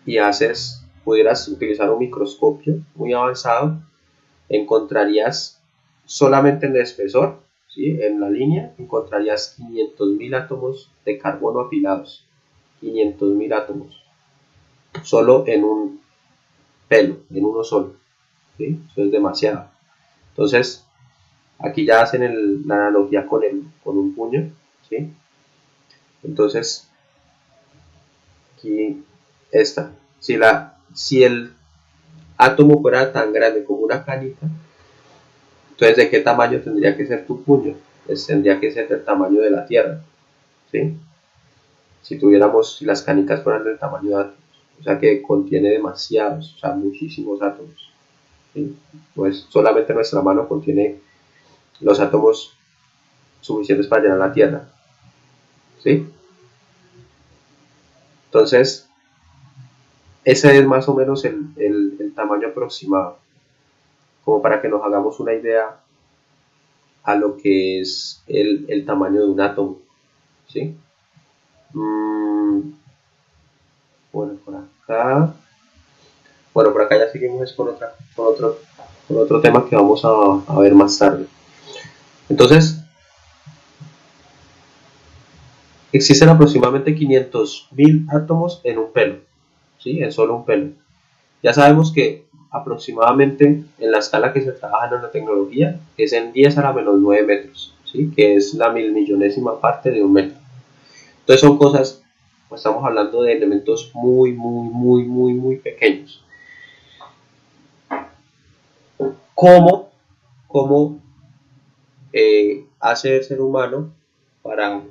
y pudieras utilizar un microscopio muy avanzado, encontrarías solamente en el espesor, ¿sí? En la línea, encontrarías 500.000 átomos de carbono apilados. 500.000 átomos. Solo en un pelo, en uno solo. ¿Sí? Eso es demasiado. Entonces, aquí ya hacen la analogía con un puño. ¿Sí? Entonces, aquí esta. Si el átomo fuera tan grande como una canica, entonces ¿de qué tamaño tendría que ser tu puño? Pues tendría que ser del tamaño de la Tierra. ¿Sí? Si las canicas fueran del tamaño de átomos. O sea que contiene demasiados, o sea, muchísimos átomos. ¿Sí? Pues solamente nuestra mano contiene los átomos suficientes para llenar la Tierra. ¿Sí? Entonces, ese es más o menos el tamaño aproximado, como para que nos hagamos una idea a lo que es el tamaño de un átomo. ¿Sí? Bueno, por acá. Bueno, por acá ya seguimos con otro tema que vamos a ver más tarde. Entonces, existen aproximadamente 500.000 átomos en un pelo, ¿sí? En solo un pelo. Ya sabemos que aproximadamente en la escala que se trabaja en la nanotecnología es en 10 a la menos 9 metros, ¿sí? Que es la milmillonésima parte de un metro. Entonces son cosas, pues estamos hablando de elementos muy pequeños. ¿Cómo hace el ser humano para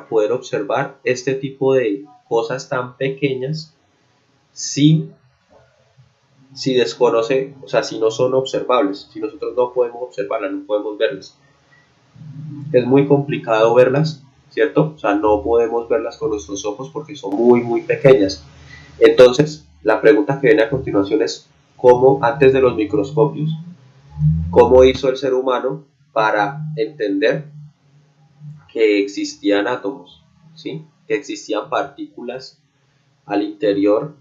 poder observar este tipo de cosas tan pequeñas si desconoce, o sea, si no son observables, si nosotros no podemos observarlas, no podemos verlas? Es muy complicado verlas, ¿cierto? O sea, no podemos verlas con nuestros ojos porque son muy pequeñas. Entonces, la pregunta que viene a continuación es, ¿cómo antes de los microscopios, cómo hizo el ser humano para entender que existían átomos, ¿sí? Que existían partículas al interior,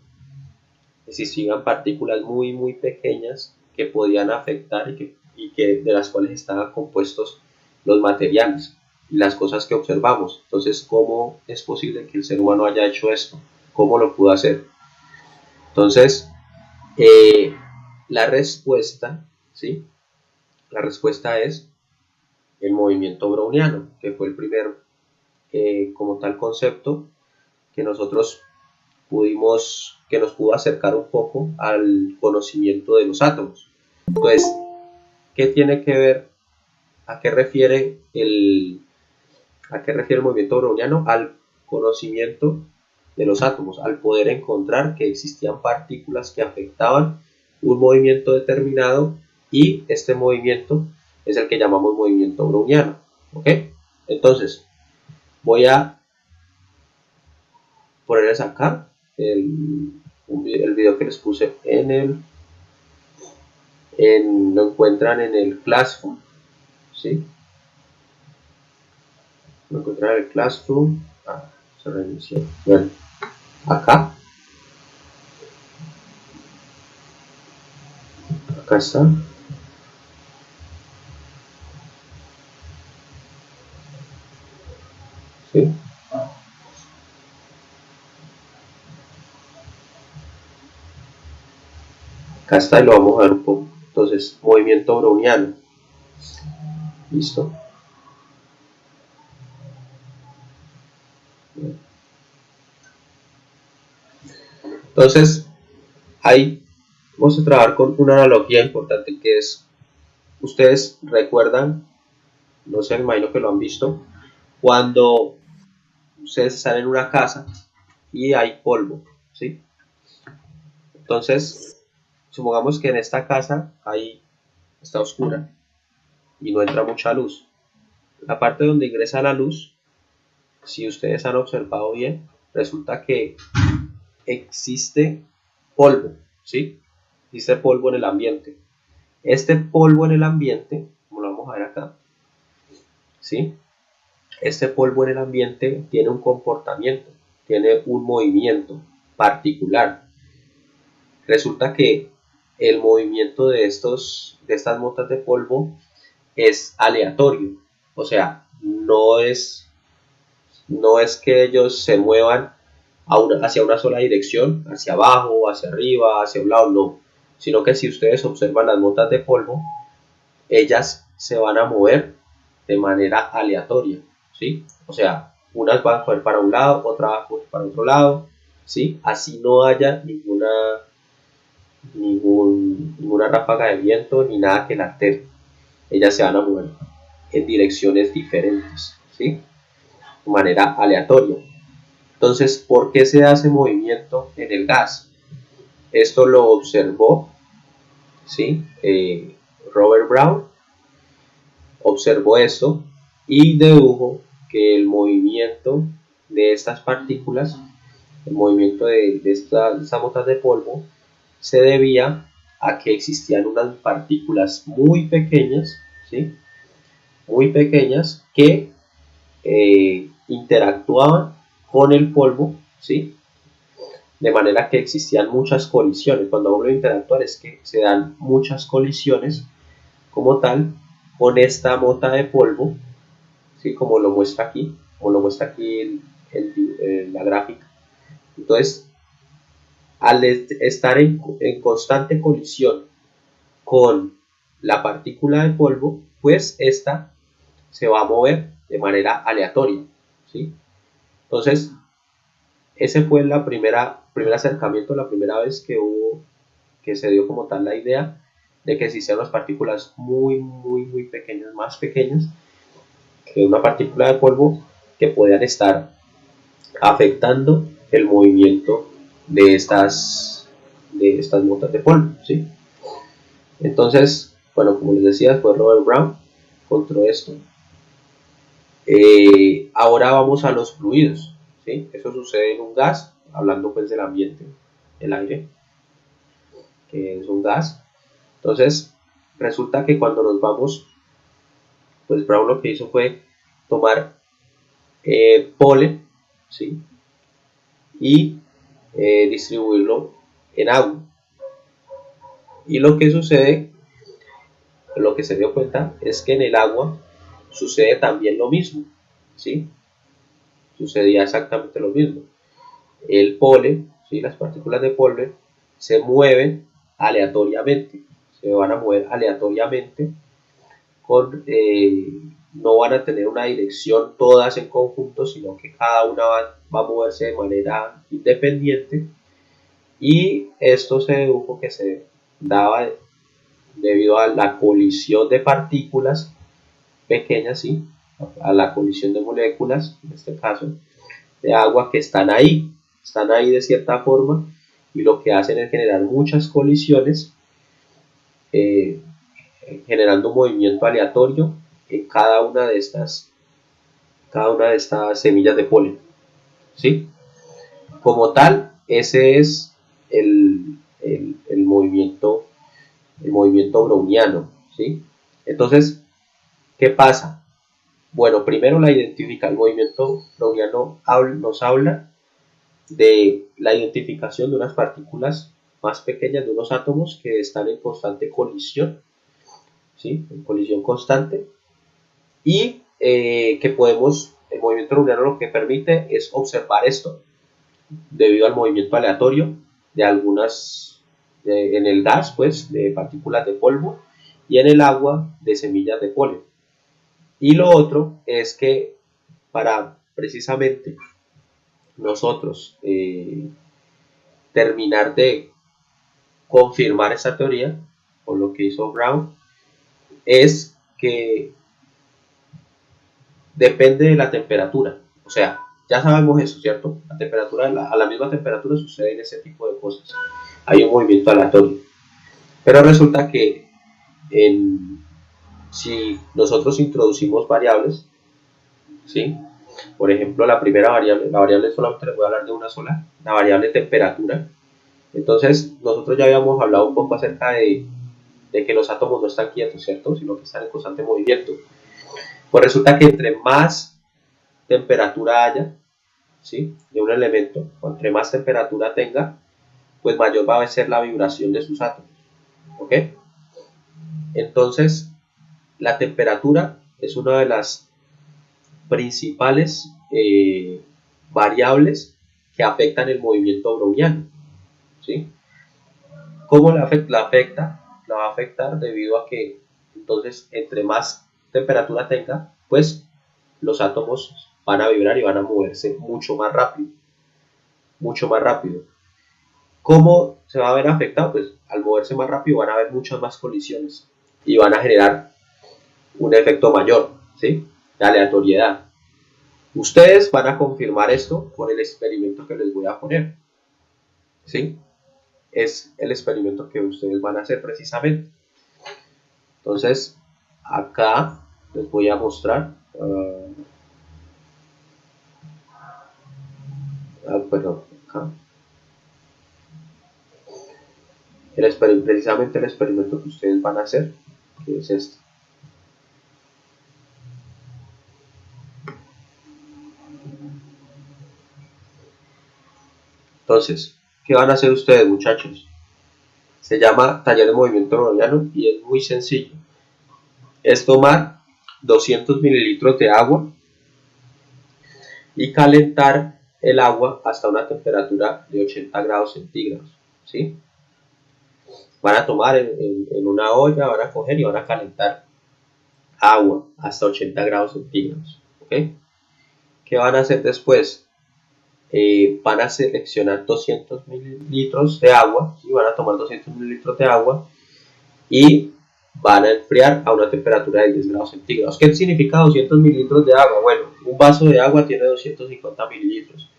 existían partículas muy pequeñas que podían afectar de las cuales estaban compuestos los materiales y las cosas que observamos? Entonces, ¿cómo es posible que el ser humano haya hecho esto? ¿Cómo lo pudo hacer? Entonces, eh, la respuesta, ¿sí? La respuesta es el movimiento browniano, que fue el primer, como tal concepto que que nos pudo acercar un poco al conocimiento de los átomos. Entonces, ¿qué tiene que ver? ¿A qué refiere el movimiento browniano? Al conocimiento de los átomos, al poder encontrar que existían partículas que afectaban un movimiento determinado, y este movimiento es el que llamamos movimiento browniano. ¿Ok? Entonces, voy a ponerles acá el video que les puse lo encuentran en el Classroom, ¿sí? Lo encuentran en el Classroom. Se reinició. Bueno, acá está. ¿Sí? Acá está y lo vamos a ver un poco. Entonces, movimiento browniano. Listo. Entonces, ahí vamos a trabajar con una analogía importante, que es, ustedes recuerdan, no sé, me imagino que lo han visto, cuando ustedes están en una casa y hay polvo, ¿sí? Entonces, supongamos que en esta casa está oscura y no entra mucha luz. La parte donde ingresa la luz, si ustedes han observado bien, resulta que existe polvo, ¿sí? Existe polvo en el ambiente. Este polvo en el ambiente, como lo vamos a ver acá, ¿sí? Este polvo en el ambiente tiene un comportamiento. tiene un movimiento particular. Resulta que el movimiento de estas motas de polvo es aleatorio, o sea, no es que ellos se muevan hacia una sola dirección, hacia abajo, hacia arriba, hacia un lado, no, sino que si ustedes observan las motas de polvo, ellas se van a mover de manera aleatoria, ¿sí? O sea, unas van a correr para un lado, otra va a correr para otro lado, ¿sí? Así no haya ninguna ráfaga de viento ni nada que la altere. Ellas se van a mover en direcciones diferentes, ¿sí? De manera aleatoria. Entonces, ¿por qué se hace movimiento en el gas? Esto lo observó, ¿sí? Robert Brown observó esto y dedujo que el movimiento de estas partículas, el movimiento de estas motas de polvo, se debía a que existían unas partículas muy pequeñas, ¿sí? Muy pequeñas que interactuaban con el polvo, ¿sí? De manera que existían muchas colisiones. Cuando hablo de interactuar es que se dan muchas colisiones como tal con esta mota de polvo, ¿sí? Como lo muestra aquí, la gráfica. Entonces, al estar en constante colisión con la partícula de polvo, pues esta se va a mover de manera aleatoria, ¿sí? Entonces, ese fue el primer acercamiento, la primera vez que se dio como tal la idea de que existían unas partículas muy pequeñas, más pequeñas que una partícula de polvo, que podían estar afectando el movimiento de estas motas de polvo, ¿sí? Entonces, bueno, como les decía, fue Robert Brown encontró esto. Ahora vamos a los fluidos, ¿sí? Eso sucede en un gas, hablando pues del ambiente, el aire, que es un gas. Entonces, resulta que cuando nos vamos, pues Brown lo que hizo fue tomar polen, ¿sí? Y distribuirlo en agua. Y lo que sucede, lo que se dio cuenta, es que en el agua sucede también lo mismo, ¿sí? Sucedía exactamente lo mismo. El polen, ¿sí? Las partículas de polen se mueven aleatoriamente, se van a mover aleatoriamente, no van a tener una dirección todas en conjunto, sino que cada una va a moverse de manera independiente, y esto se dedujo que se daba debido a la colisión de partículas pequeñas, ¿sí? A la colisión de moléculas, en este caso de agua, que están ahí de cierta forma, y lo que hacen es generar muchas colisiones, eh, generando un movimiento aleatorio en cada una de estas semillas de polen, ¿sí? Como tal, ese es el movimiento browniano, ¿sí? Entonces, ¿qué pasa? Bueno, primero el movimiento browniano nos habla de la identificación de unas partículas más pequeñas, de unos átomos que están en constante colisión, ¿sí? En colisión constante, y el movimiento browniano lo que permite es observar esto, debido al movimiento aleatorio de en el gas, pues, de partículas de polvo, y en el agua de semillas de polen. Y lo otro es que para precisamente nosotros terminar de confirmar esa teoría, o lo que hizo Brown, es que depende de la temperatura. O sea, ya sabemos eso, ¿cierto? A la misma temperatura suceden ese tipo de cosas. Hay un movimiento aleatorio. Pero resulta que si nosotros introducimos variables, ¿sí? Por ejemplo, la variable solamente les voy a hablar de una sola, la variable temperatura. Entonces, nosotros ya habíamos hablado un poco acerca de que los átomos no están quietos, ¿cierto? Sino que están en constante movimiento. Pues resulta que entre más temperatura haya, ¿sí?, de un elemento, entre más temperatura tenga, pues mayor va a ser la vibración de sus átomos. ¿Ok? Entonces, la temperatura es una de las principales variables que afectan el movimiento browniano, ¿sí? ¿Cómo la afecta? La va a afectar debido a que, entonces, entre más temperatura tenga, pues los átomos van a vibrar y van a moverse mucho más rápido. Mucho más rápido. ¿Cómo se va a ver afectado? Pues al moverse más rápido van a haber muchas más colisiones y van a generar un efecto mayor, ¿sí?, de aleatoriedad. Ustedes van a confirmar esto con el experimento que les voy a poner, ¿sí? Es el experimento que ustedes van a hacer precisamente. Entonces, acá les voy a mostrar, perdón, acá. Precisamente el experimento que ustedes van a hacer, que es este. Entonces, ¿qué van a hacer ustedes, muchachos? Se llama taller de movimiento browniano y es muy sencillo. Es tomar 200 mililitros de agua y calentar el agua hasta una temperatura de 80 grados centígrados, ¿sí? Van a tomar en una olla, van a coger y van a calentar agua hasta 80 grados centígrados, ¿ok? ¿Qué van a hacer después? Van a seleccionar 200 mililitros de agua, ¿sí? Van a tomar 200 mililitros de agua y van a enfriar a una temperatura de 10 grados centígrados. ¿Qué significa 200 mililitros de agua? Bueno, un vaso de agua tiene 250 mililitros.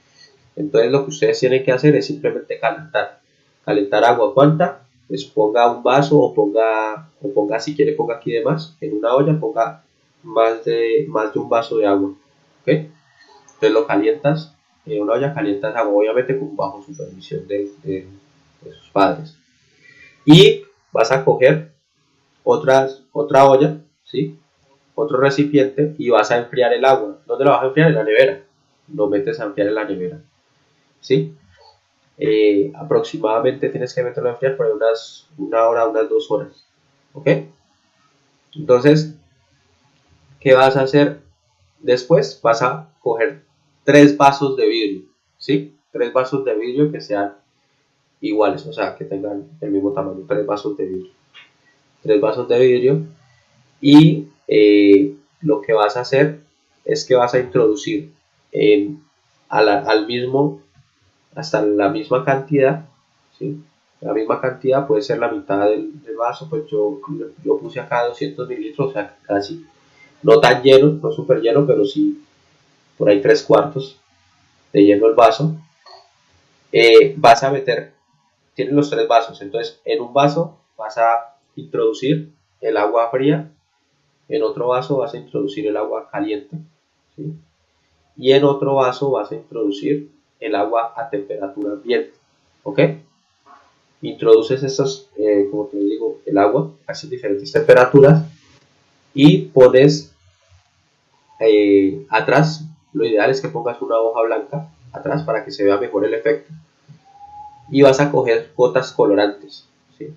Entonces lo que ustedes tienen que hacer es simplemente calentar. Calentar agua, ¿cuánta? Pues ponga un vaso o ponga si quiere ponga aquí de más. En una olla ponga más de un vaso de agua. ¿Ok? Entonces lo calientas. En una olla calientas agua, obviamente bajo supervisión de sus padres. Y vas a coger otra olla, ¿sí?, otro recipiente, y vas a enfriar el agua. ¿Dónde la vas a enfriar? En la nevera. Lo metes a enfriar en la nevera, ¿sí? Aproximadamente tienes que meterlo a enfriar por una hora, unas 2 horas. ¿Ok? Entonces, ¿qué vas a hacer después? Vas a coger 3 vasos de vidrio, ¿sí? 3 vasos de vidrio que sean iguales, o sea, que tengan el mismo tamaño. 3 vasos de vidrio. 3 vasos de vidrio. Y lo que vas a hacer es que vas a introducir hasta la misma cantidad, ¿sí? La misma cantidad puede ser la mitad del vaso, pues yo puse acá 200 mililitros, o sea, casi, no tan lleno, no súper lleno, pero sí por ahí 3/4 de lleno el vaso. Vas a meter, tienes los 3 vasos, entonces en un vaso vas a introducir el agua fría, en otro vaso vas a introducir el agua caliente, ¿sí?, y en otro vaso vas a introducir el agua a temperatura ambiente. ¿Ok? Introduces estos, como te digo, el agua a estas diferentes temperaturas y pones atrás, lo ideal es que pongas una hoja blanca atrás para que se vea mejor el efecto, y vas a coger gotas colorantes, ¿sí?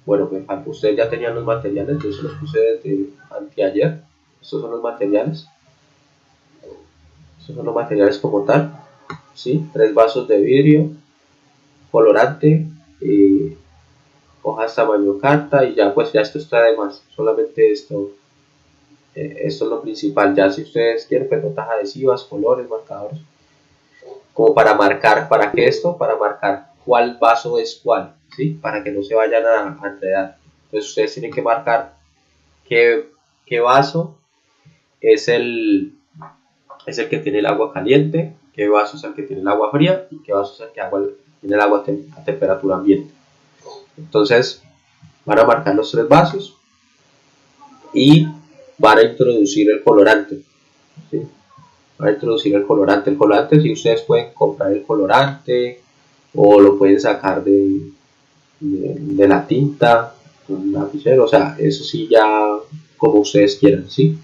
Bueno, ustedes ya tenían los materiales, yo se los puse desde anteayer. Estos son los materiales. Estos son los materiales como tal, ¿sí? 3 vasos de vidrio, colorante, hojas tamaño carta, y ya pues ya esto está de más. Solamente esto es lo principal. Ya si ustedes quieren, pues notas adhesivas, colores, marcadores, como para marcar, ¿para qué esto? Para marcar cuál vaso es cuál, ¿sí? Para que no se vayan a enredar. Entonces ustedes tienen que marcar qué vaso es el que tiene el agua caliente, qué vaso es el que tiene el agua fría y qué vaso es el que tiene el agua a temperatura ambiente. Entonces van a marcar los 3 vasos y van a introducir el colorante, ¿sí? Van a introducir el colorante. El colorante, si ustedes pueden comprar el colorante o lo pueden sacar de la tinta, un lapicero, o sea, eso sí ya como ustedes quieran, ¿sí?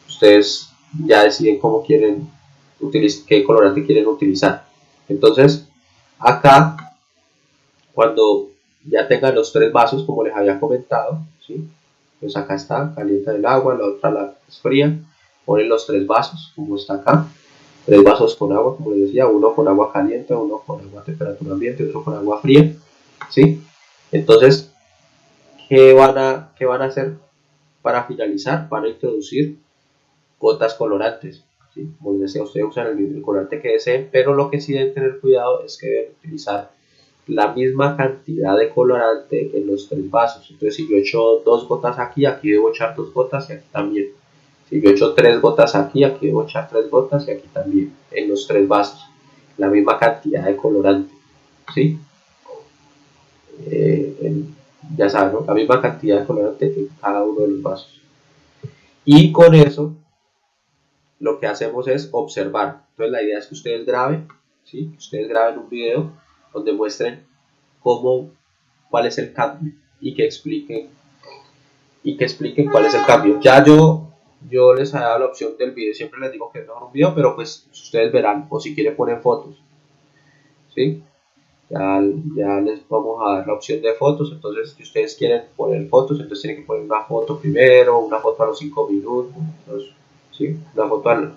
Ustedes ya deciden cómo quieren qué colorante quieren utilizar. Entonces, acá, cuando ya tengan los 3 vasos, como les había comentado, ¿sí? Pues acá está, calientan el agua, la otra la es fría, ponen los 3 vasos, como está acá, 3 vasos con agua, como les decía, uno con agua caliente, uno con agua a temperatura ambiente, otro con agua fría, ¿sí? Entonces, ¿qué van a hacer para finalizar? Van a introducir gotas colorantes, ¿sí? Como les decía, ustedes usan el colorante que deseen, pero lo que sí deben tener cuidado es que deben utilizar la misma cantidad de colorante en los 3 vasos. Entonces, si yo echo 2 gotas aquí, aquí debo echar 2 gotas y aquí también. Si yo echo 3 gotas aquí, aquí debo echar 3 gotas y aquí también, en los 3 vasos. La misma cantidad de colorante, ¿sí? Ya saben, ¿no? La misma cantidad de colorante en cada uno de los vasos. Y con eso, lo que hacemos es observar. Entonces, la idea es que ustedes graben, ¿sí? Que ustedes graben un video donde muestren cuál es el cambio y que expliquen cuál es el cambio. Ya yo les he dado la opción del video, siempre les digo que es mejor un video, pero pues ustedes verán, o si quieren poner fotos, ¿sí? Ya les vamos a dar la opción de fotos. Entonces, si ustedes quieren poner fotos, entonces tienen que poner una foto primero, una foto a los 5 minutos, ¿sí? Una foto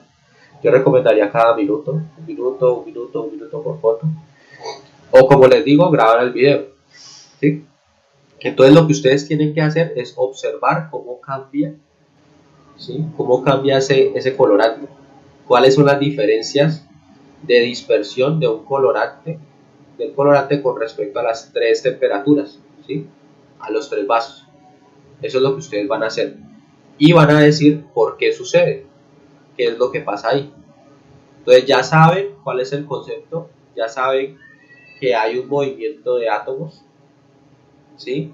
yo recomendaría cada minuto, un minuto, un minuto, un minuto por foto. O como les digo, grabar el video, ¿sí? Entonces lo que ustedes tienen que hacer es observar cómo cambia, ¿sí? Cómo cambia ese colorante. ¿Cuáles son las diferencias de dispersión de un colorante, del colorante con respecto a las 3 temperaturas, ¿sí? A los 3 vasos. Eso es lo que ustedes van a hacer. Y van a decir por qué sucede, qué es lo que pasa ahí. Entonces ya saben cuál es el concepto, ya saben que hay un movimiento de átomos, ¿sí?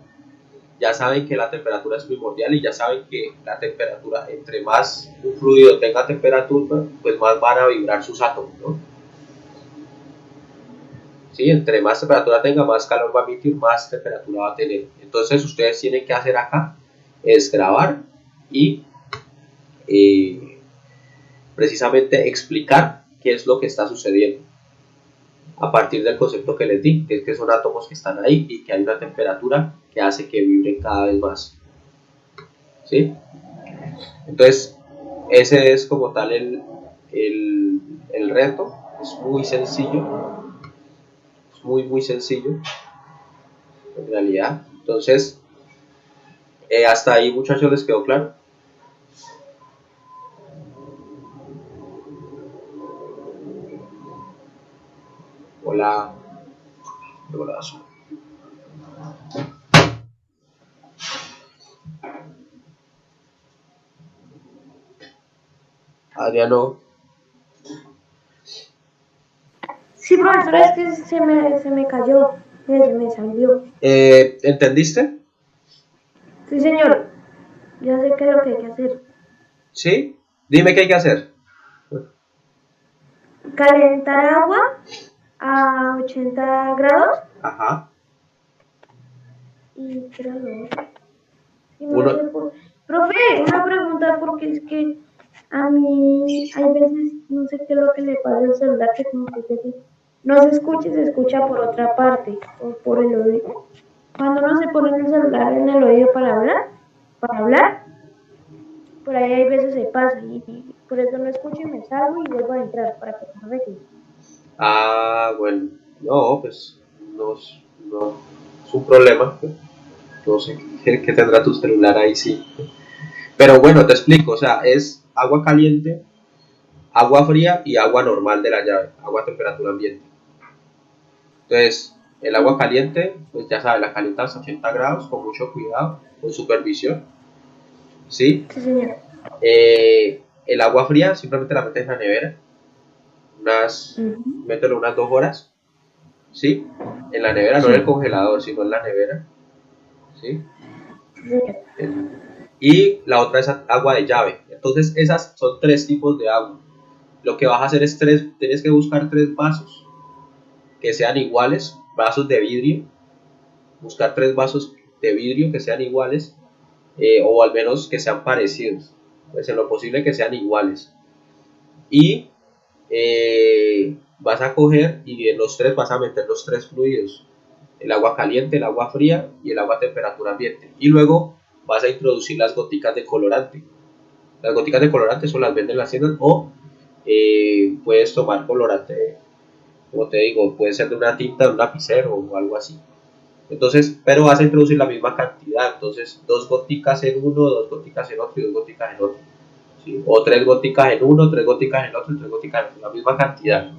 Ya saben que la temperatura es primordial y ya saben que la temperatura, entre más un fluido tenga temperatura, pues más van a vibrar sus átomos, ¿no? ¿Sí? Entre más temperatura tenga, más calor va a emitir, más temperatura va a tener. Entonces ustedes tienen que hacer acá es grabar y precisamente explicar qué es lo que está sucediendo a partir del concepto que les di, que es que son átomos que están ahí y que hay una temperatura que hace que vibren cada vez más, ¿sí? Entonces, ese es como tal el reto. Es muy sencillo, es muy, muy sencillo, en realidad. Entonces, hasta ahí, muchachos, les quedó claro. Hola, hola. Adriano, Sí, profesor, es que se me cayó, se me salió. ¿entendiste? Sí, señor, ya sé qué es lo que hay que hacer. ¿Sí? Dime qué hay que hacer. Calentar agua a 80 grados Ajá. y créalo. Y no Uno, sé por... Profe, una pregunta, porque es que a mí hay veces, no sé qué es lo que le pasa al celular, que como que no se escucha y se escucha por otra parte, o por el oído. Cuando uno se pone el celular en el oído para hablar, por ahí hay veces se pasa y por eso no escucho y me salgo y vuelvo a entrar para que se arregle. bueno. No, pues no, no es un problema. No sé qué tendrá tu celular ahí, sí. Pero bueno, te explico. O sea, es agua caliente, agua fría y agua normal de la llave. Agua a temperatura ambiente. Entonces, el agua caliente, pues ya sabes, la calientas a 80 grados con mucho cuidado, con supervisión, ¿sí? Sí, señor. El agua fría simplemente la metes en la nevera, Ujú. mételo unas 2 horas, ¿sí? En la nevera, no en el Sí, congelador, sino en la nevera, ¿sí? sí, señor. Y la otra es agua de llave. Entonces, esas son 3 tipos de agua. Lo que vas a hacer es tienes que buscar 3 vasos que sean iguales, vasos de vidrio, buscar 3 vasos de vidrio que sean iguales, o al menos que sean parecidos, pues en lo posible que sean iguales, y vas a coger y en los tres vas a meter los tres fluidos, el agua caliente, el agua fría y el agua a temperatura ambiente, y luego vas a introducir las goticas de colorante. Las goticas de colorante son las venden en las tiendas, o puedes tomar colorante, como te digo, puede ser de una tinta, de un lapicero o algo así. Entonces, pero vas a introducir la misma cantidad, entonces 2 goticas en uno, 2 goticas en otro y 2 goticas en otro, ¿sí? O 3 goticas en uno, 3 goticas en el otro y 3 goticas en otro, la misma cantidad.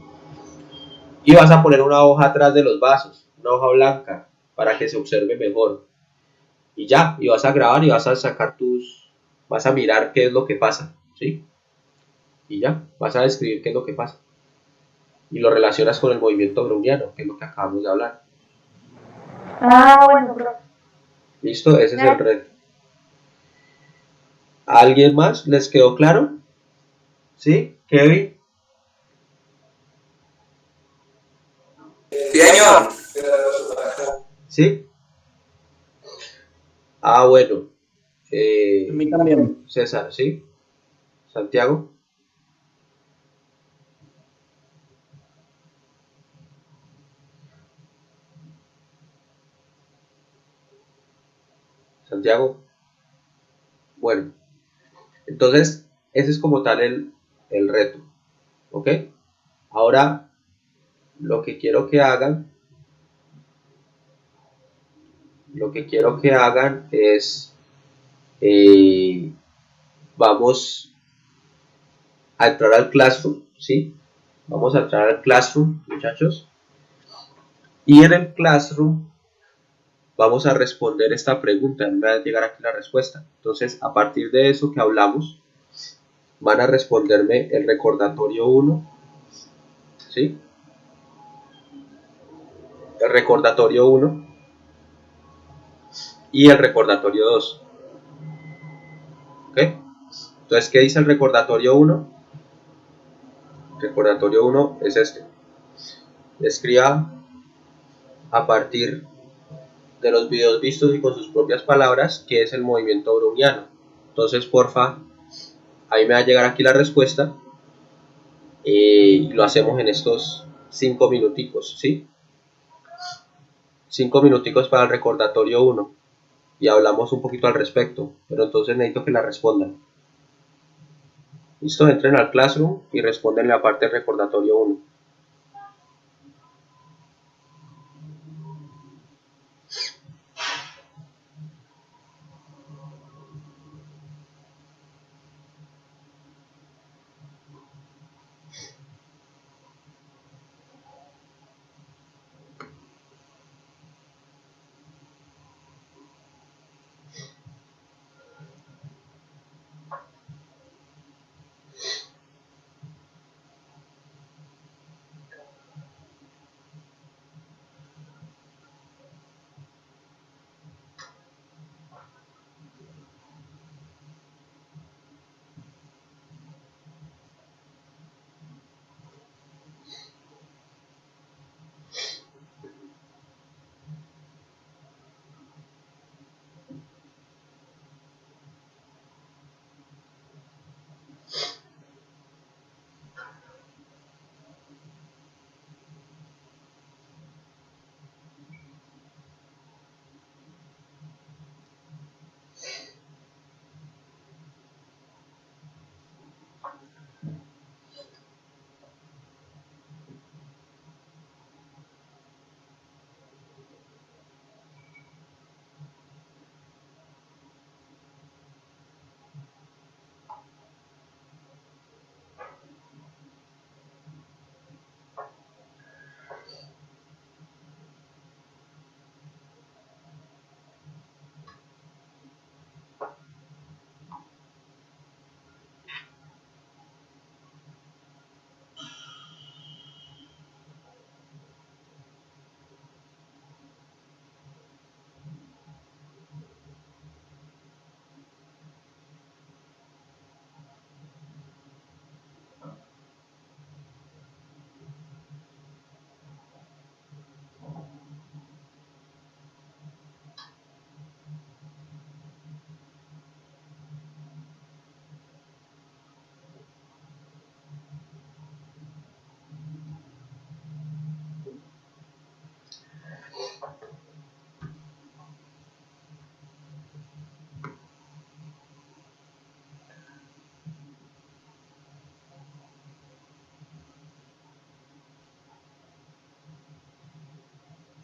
Y vas a poner una hoja atrás de los vasos, una hoja blanca, para que se observe mejor. Y ya, y vas a grabar y vas a sacar vas a mirar qué es lo que pasa, ¿sí? Y ya, vas a describir qué es lo que pasa. Y lo relacionas con el movimiento browniano, que es lo que acabamos de hablar. Ah, bueno, profe. ¿Listo? Ese es el reto. ¿A alguien más les quedó claro? ¿Sí? ¿Kevin? Sí, señor. ¿Sí? Ah, bueno. A mí también. César, ¿sí? Santiago. Santiago. Bueno, entonces ese es como tal el reto. ¿Ok? Ahora lo que quiero que hagan, es vamos a entrar al Classroom, ¿sí? Vamos a entrar al Classroom, muchachos. Y en el Classroom vamos a responder esta pregunta, me va a llegar aquí la respuesta. Entonces, a partir de eso que hablamos, van a responderme el recordatorio 1, ¿sí? El recordatorio 1 y el recordatorio 2. ¿Ok? Entonces, ¿qué dice el recordatorio 1? El recordatorio 1 es este. Escriba a partir de los videos vistos y con sus propias palabras qué es el movimiento browniano. Entonces, porfa, ahí me va a llegar aquí la respuesta. Y lo hacemos en estos 5 minuticos, ¿sí? 5 minuticos para el recordatorio 1 y hablamos un poquito al respecto, pero entonces necesito que la respondan. Listo, entren al Classroom y responden la parte del recordatorio 1.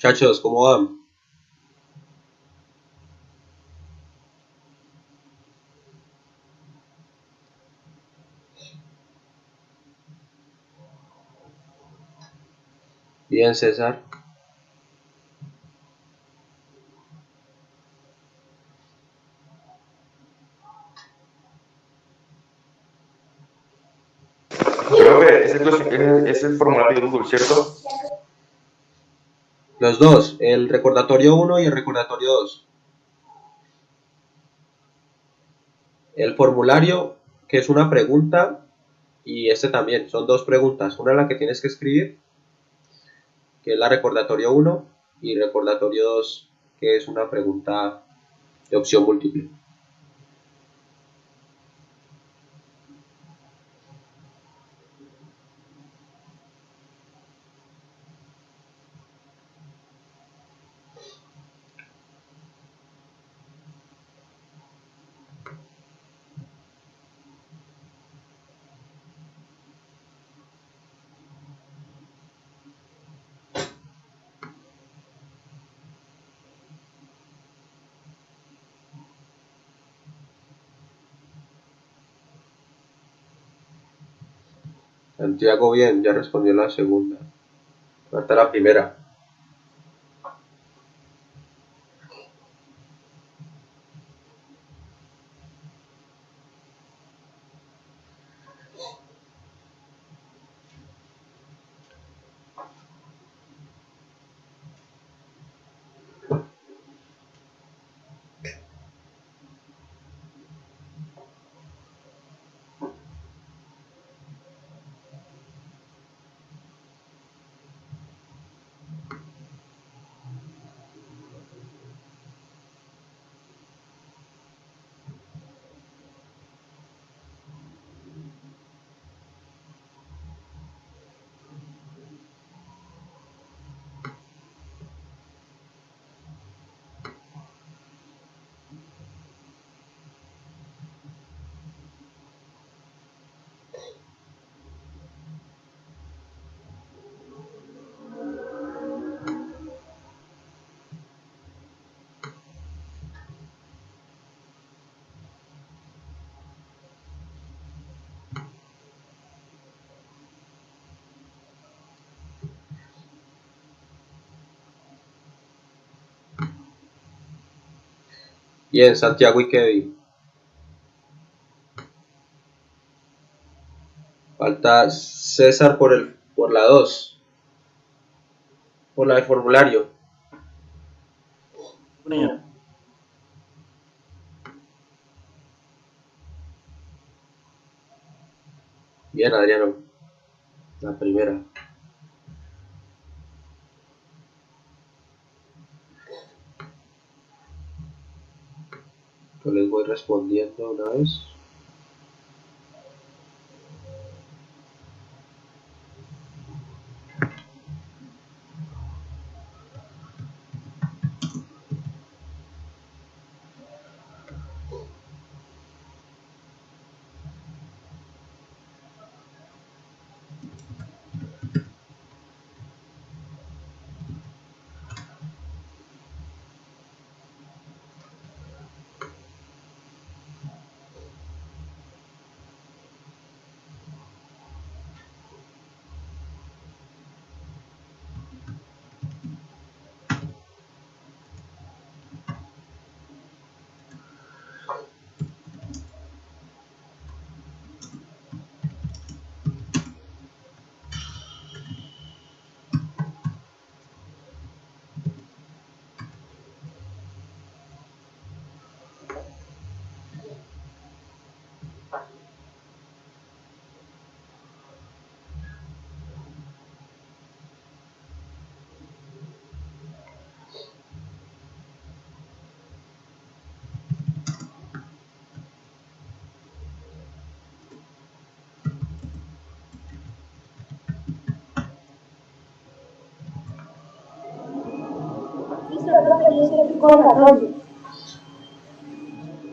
Muchachos, ¿cómo van? Bien, César. Profe, es el formulario de Google, ¿cierto? Los dos, el recordatorio 1 y el recordatorio 2. El formulario, que es una pregunta, y este también, son dos preguntas. Una la que tienes que escribir, que es la recordatorio 1, y recordatorio 2, que es una pregunta de opción múltiple. Santiago, bien, ya respondió la segunda. Falta la primera. Bien, Santiago y Kevin. Falta César por la 2, por la del formulario. Bien, Adriano, la primera. Yo les voy respondiendo una vez.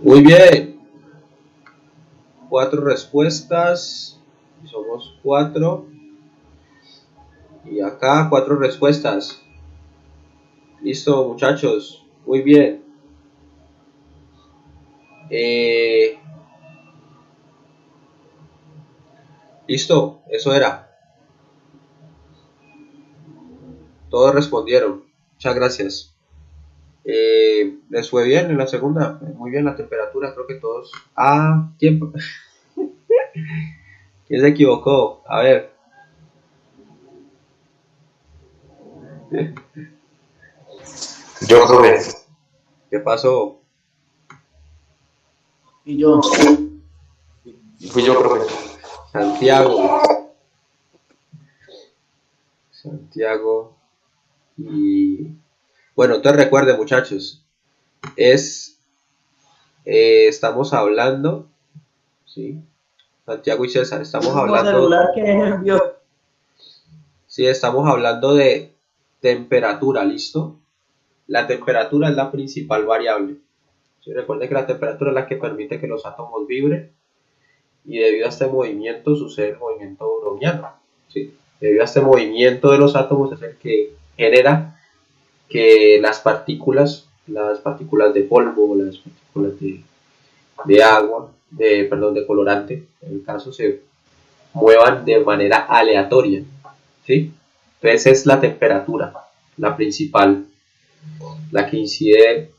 Muy bien. 4 respuestas. Somos 4. Y acá 4 respuestas. Listo, muchachos. Muy bien. Listo, eso era. Todos respondieron. Muchas gracias. ¿Les fue bien en la segunda? Muy bien la temperatura, creo que todos. Ah, ¿quién se equivocó? A ver. Yo, profe. ¿Qué pasó? Y yo. Fui yo, profe. Santiago. Y bueno, entonces recuerden, muchachos, estamos hablando, ¿sí? Santiago y César, estamos El mismo hablando, celular que envió. sí, estamos hablando de temperatura, ¿listo? La temperatura es la principal variable. ¿Sí? Recuerden que la temperatura es la que permite que los átomos vibren y debido a este movimiento sucede el movimiento browniano, ¿sí? Debido a este movimiento de los átomos es el que genera que las partículas de polvo, las partículas de agua, de colorante, en el caso, se muevan de manera aleatoria, ¿sí? Entonces es la temperatura, la principal, la que incide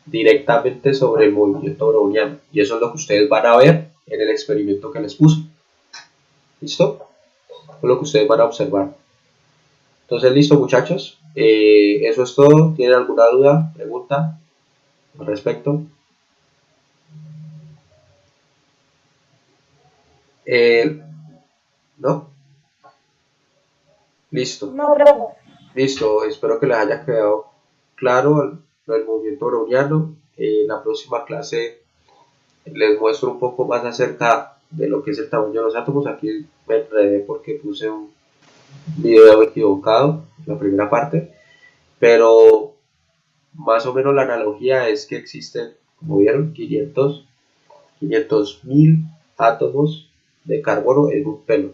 directamente sobre el movimiento browniano, y eso es lo que ustedes van a ver en el experimento que les puse. ¿Listo? Eso es lo que ustedes van a observar. Entonces, listo, muchachos. Eso es todo. ¿Tienen alguna duda, pregunta al respecto? ¿No? Listo. No, profe. Listo. Espero que les haya quedado claro el movimiento browniano. En la próxima clase les muestro un poco más acerca de lo que es el tamaño de los átomos. Aquí me enredé porque puse un video equivocado en la primera parte, pero más o menos la analogía es que existen, como vieron, 500.000 átomos de carbono en un pelo,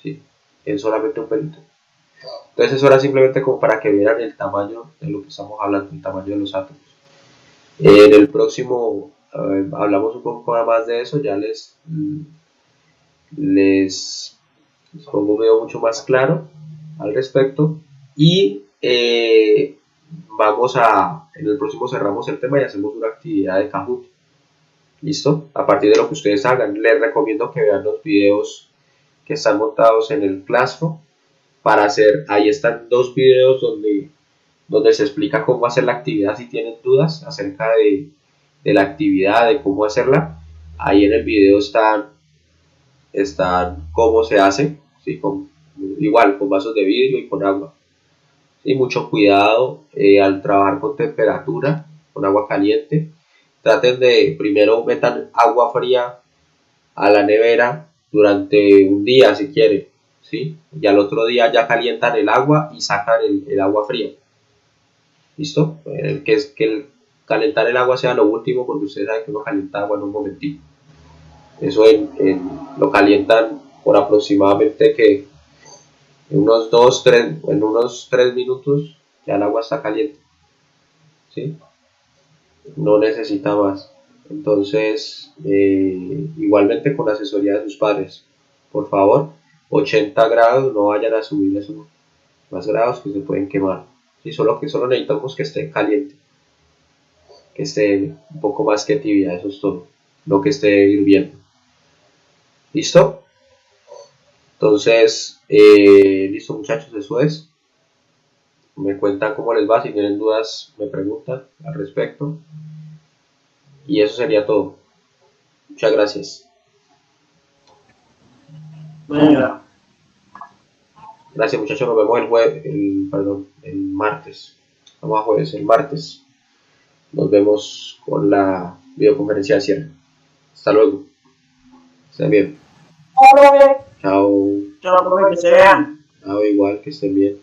¿sí? En solamente un pelito. Entonces eso era simplemente como para que vieran el tamaño de lo que estamos hablando, el tamaño de los átomos. En el próximo hablamos un poco más de eso, ya les pongo un video mucho más claro al respecto y en el próximo cerramos el tema y hacemos una actividad de Kahoot. ¿Listo? A partir de lo que ustedes hagan, les recomiendo que vean los videos que están montados en el Classroom para hacer, ahí están 2 videos donde se explica cómo hacer la actividad si tienen dudas acerca de la actividad, de cómo hacerla. Ahí en el video están cómo se hace, ¿sí? Igual con vasos de vidrio y con agua. Y mucho cuidado al trabajar con temperatura, con agua caliente. Traten de primero metan agua fría a la nevera durante un día si quieren, ¿sí? Y al otro día ya calientan el agua y sacan el agua fría. ¿Listo? Que el calentar el agua sea lo último, porque ustedes saben que uno calienta agua en un momentito. Eso lo calientan por aproximadamente que en unos 3 minutos ya el agua está caliente, ¿sí? No necesita más. Entonces, igualmente con asesoría de sus padres, por favor, 80 grados, no vayan a subir eso más grados que se pueden quemar. ¿Sí? Solo necesitamos que esté caliente, que esté un poco más que tibia, eso es todo, no que esté hirviendo. ¿Listo? Entonces, listo muchachos, eso es. Me cuentan cómo les va, si tienen dudas me preguntan al respecto. Y eso sería todo. Muchas gracias. Venga. Gracias muchachos, nos vemos el martes. Vamos a jueves, el martes. Nos vemos con la videoconferencia de cierre. Hasta luego. Estén bien. Chao, profe. Chao. Chao, profe, que se vean. Chao, igual, que estén bien.